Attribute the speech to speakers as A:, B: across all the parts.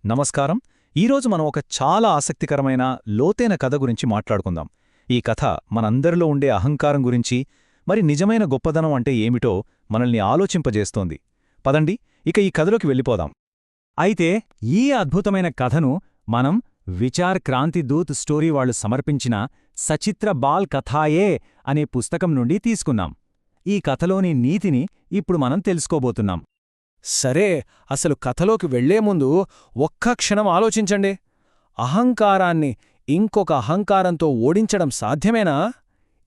A: నమస్కారం. ఈరోజు మనం ఒక చాలా ఆసక్తికరమైన లోతైన కథ గురించి మాట్లాడుకుందాం. ఈ కథ మనందరిలో ఉండే అహంకారం గురించి, మరి నిజమైన గొప్పదనం అంటే ఏమిటో మనల్ని ఆలోచింపజేస్తోంది. పదండి, ఇక ఈ కథలోకి వెళ్ళిపోదాం.
B: అయితే ఈ అద్భుతమైన కథను మనం విచార్ క్రాంతి దూత్ స్టోరీ వాళ్లు సమర్పించిన సచిత్ర బాల్ కథాయే అనే పుస్తకం నుండి తీసుకున్నాం. ఈ కథలోని నీతిని ఇప్పుడు మనం తెలుసుకోబోతున్నాం.
C: సరే, అసలు కథలోకి వెళ్లే ముందు ఒక్క క్షణం ఆలోచించండి. అహంకారాన్ని ఇంకొక అహంకారంతో ఓడించడం సాధ్యమేనా?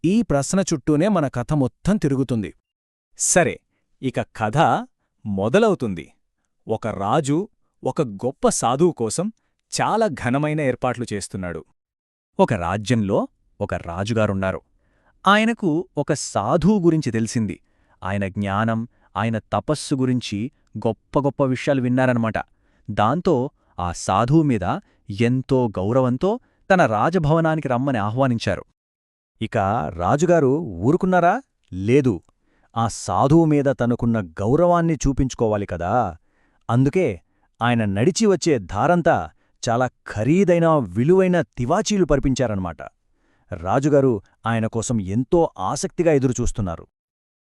C: ఈ ప్రశ్న చుట్టూనే మన కథ మొత్తం తిరుగుతుంది.
B: సరే, ఇక కథ మొదలవుతుంది. ఒక రాజు ఒక గొప్ప సాధువు కోసం చాలా ఘనమైన ఏర్పాట్లు చేస్తున్నాడు. ఒక రాజ్యంలో ఒక రాజుగారున్నారు. ఆయనకు ఒక సాధువు గురించి తెలిసింది. ఆయన జ్ఞానం, ఆయన తపస్సు గురించి గొప్ప గొప్ప విషయాలు విన్నారనమాట. దాంతో ఆ సాధువు మీద ఎంతో గౌరవంతో తన రాజభవనానికి రమ్మని ఆహ్వానించారు. ఇక రాజుగారు ఊరుకున్నారా? లేదు. ఆ సాధువు మీద తనకున్న గౌరవాన్ని చూపించుకోవాలి కదా. అందుకే ఆయన నడిచి వచ్చే దారంతా చాలా ఖరీదైన విలువైన తివాచీలు పరిపించారన్నమాట. రాజుగారు ఆయన కోసం ఎంతో ఆసక్తిగా ఎదురుచూస్తున్నారు.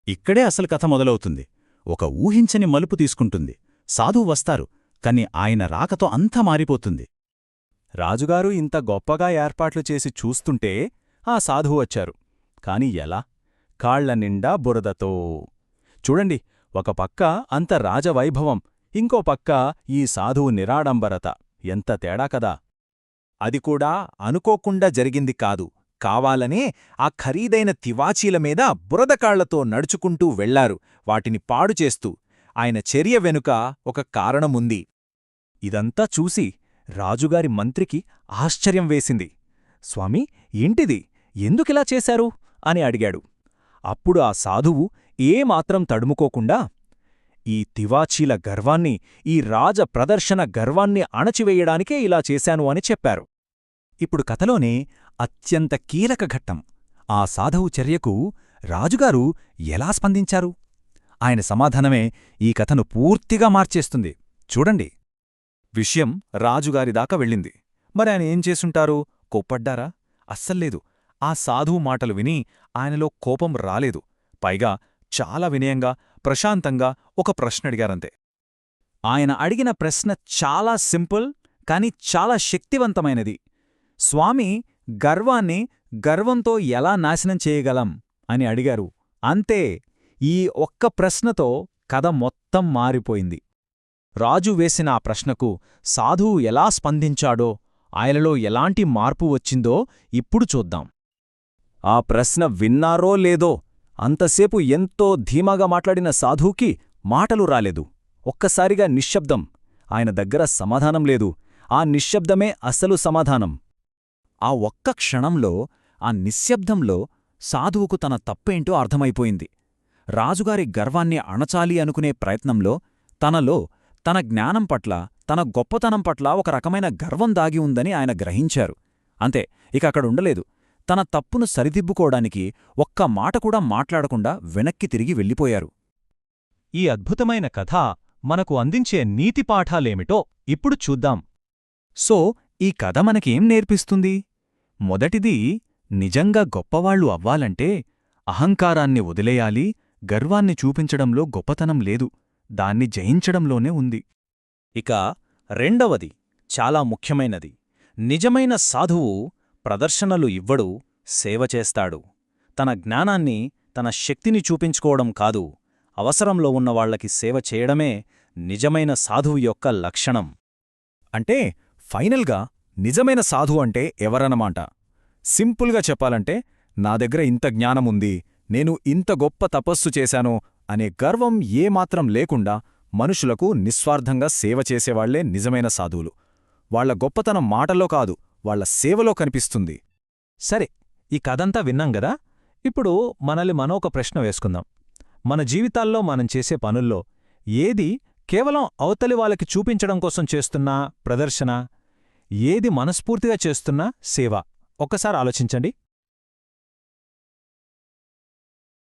D: ఇక్కడే అసలు కథ మొదలవుతుంది. ఒక ఊహించని మలుపు తీసుకుంటుంది. సాధువు వస్తారు, కాని ఆయన రాకతో అంతా మారిపోతుంది.
B: రాజుగారు ఇంత గొప్పగా ఏర్పాట్లు చేసి చూస్తుంటే ఆ సాధువు వచ్చారు. కాని ఎలా? కాళ్ల నిండా బురదతో. చూడండి, ఒక పక్క అంత రాజవైభవం, ఇంకో పక్క ఈ సాధువు నిరాడంబరత. ఎంత తేడా కదా!
E: అది కూడా అనుకోకుండా జరిగింది కాదు. కావాలనే ఆ ఖరీదైన తివాచీల మీద బురదకాళ్లతో నడుచుకుంటూ వెళ్లారు, వాటిని పాడుచేస్తూ. ఆయన చర్య వెనుక ఒక కారణముంది.
B: ఇదంతా చూసి రాజుగారి మంత్రికి ఆశ్చర్యం వేసింది. స్వామీ, ఏంటిది? ఎందుకిలా చేశారు? అని అడిగాడు. అప్పుడు ఆ సాధువు ఏమాత్రం తడుముకోకుండా, ఈ తివాచీల గర్వాన్ని, ఈ రాజ ప్రదర్శన గర్వాన్ని అణచివేయడానికే ఇలా చేశాను అని చెప్పారు. ఇప్పుడు కథలోనే అత్యంత కీలక ఘట్టం. ఆ సాధువు చర్యకు రాజుగారు ఎలా స్పందించారు? ఆయన సమాధానమే ఈ కథను పూర్తిగా మార్చేస్తుంది. చూడండి. విషయం రాజుగారిదాకా వెళ్ళింది. మరి ఆయన ఏం చేసుంటారు? కోప్పడ్డారా? అస్సల్లేదు. ఆ సాధువు మాటలు విని ఆయనలో కోపం రాలేదు. పైగా చాలా వినయంగా, ప్రశాంతంగా ఒక ప్రశ్న అడిగారంతే. ఆయన అడిగిన ప్రశ్న చాలా సింపుల్, కాని చాలా శక్తివంతమైనది. స్వామీ, గర్వాన్ని గర్వంతో ఎలా నాశనం చేయగలం అని అడిగారు. అంతే. ఈ ఒక్క ప్రశ్నతో కథ మొత్తం మారిపోయింది. రాజు వేసిన ఆ ప్రశ్నకు సాధువు ఎలా స్పందించాడో, ఆయనలో ఎలాంటి మార్పు వచ్చిందో ఇప్పుడు చూద్దాం. ఆ ప్రశ్న విన్నారో లేదో, అంతసేపు ఎంతో ధీమాగా మాట్లాడిన సాధువుకి మాటలు రాలేదు. ఒక్కసారిగా నిశ్శబ్దం. ఆయన దగ్గర సమాధానం లేదు. ఆ నిశ్శబ్దమే అసలు సమాధానం. ఆ ఒక్క క్షణంలో, ఆ నిశ్శబ్దంలో సాధువుకు తన తప్పేంటో అర్థమైపోయింది. రాజుగారి గర్వాన్ని అణచాలి అనుకునే ప్రయత్నంలో తనలో, తన జ్ఞానం పట్ల, తన గొప్పతనం పట్ల ఒక రకమైన గర్వం దాగి ఉందని ఆయన గ్రహించారు. అంతే, ఇక అక్కడుండలేదు. తన తప్పును సరిదిద్దుకోవడానికి ఒక్క మాట కూడా మాట్లాడకుండా వెనక్కి తిరిగి వెళ్ళిపోయారు. ఈ అద్భుతమైన కథ మనకు అందించే నీతిపాఠాలేమిటో ఇప్పుడు చూద్దాం. సో, ఈ కథ మనకేం నేర్పిస్తుంది? మొదటిది, నిజంగా గొప్పవాళ్లు అవ్వాలంటే అహంకారాన్ని వదిలేయాలి. గర్వాన్ని చూపించడంలో గొప్పతనం లేదు, దాన్ని జయించడంలోనే ఉంది.
E: ఇక రెండవది చాలా ముఖ్యమైనది. నిజమైన సాధువు ప్రదర్శనలు ఇవ్వడు, సేవ చేస్తాడు. తన జ్ఞానాన్ని, తన శక్తిని చూపించుకోవడం కాదు, అవసరంలో ఉన్నవాళ్లకి సేవ చేయడమే నిజమైన సాధువు యొక్క లక్షణం.
B: అంటే ఫైనల్గా నిజమైన సాధువు అంటే ఎవరన్నమాట? సింపుల్గా చెప్పాలంటే, నా దగ్గర ఇంత జ్ఞానముంది, నేను ఇంత గొప్ప తపస్సు చేశాను అనే గర్వం ఏమాత్రం లేకుండా మనుషులకు నిస్వార్థంగా సేవ చేసేవాళ్లే నిజమైన సాధువులు. వాళ్ల గొప్పతనం మాటల్లో కాదు, వాళ్ల సేవలో కనిపిస్తుంది. సరే, ఈ కథంతా విన్నాం గదా. ఇప్పుడు మనల్ని ఒక ప్రశ్న వేసుకుందాం. మన జీవితాల్లో మనం చేసే పనుల్లో ఏది కేవలం అవతలి వాళ్ళకి చూపించడం కోసం చేస్తున్నా ప్రదర్శన, ఏది మనస్ఫూర్తిగా చేస్తున్నా సేవ? ఒక్కసారి ఆలోచించండి.